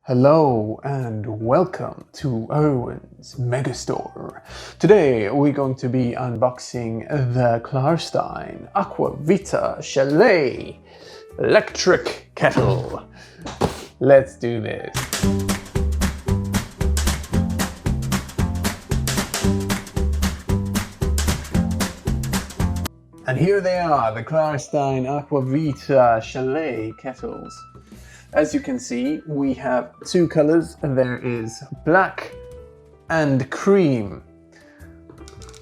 Hello and welcome to Erwin's Megastore. Today we're going to be unboxing the Klarstein Aquavita Chalet electric kettle. Let's do this. And here they are, the Klarstein Aquavita Chalet kettles. As you can see, we have two colors. There is black and cream.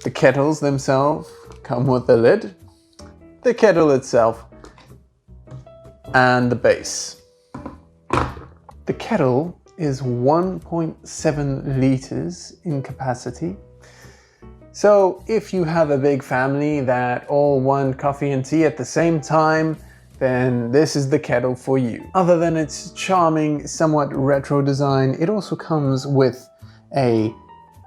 The kettles themselves come with the lid, the kettle itself, and the base. The kettle is 1.7 liters in capacity. So if you have a big family that all want coffee and tea at the same time, then this is the kettle for you. Other than its charming, somewhat retro design, it also comes with a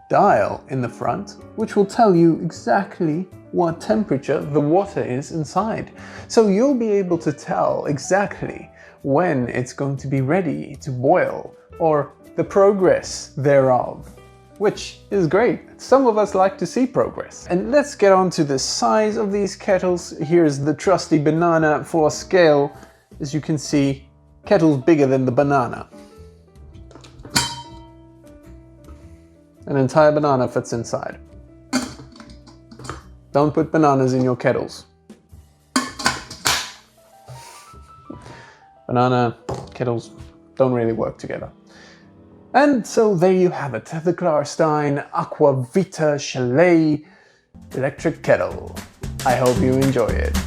dial in the front, which will tell you exactly what temperature the water is inside. So you'll be able to tell exactly when it's going to be ready to boil, or the progress thereof, which is great. Some of us like to see progress. And let's get on to the size of these kettles. Here's the trusty banana for scale. As you can see, kettle's bigger than the banana. An entire banana fits inside. Don't put bananas in your kettles. Banana, kettles don't really work together. And so there you have it, the Klarstein Aquavita Chalet electric kettle. I hope you enjoy it.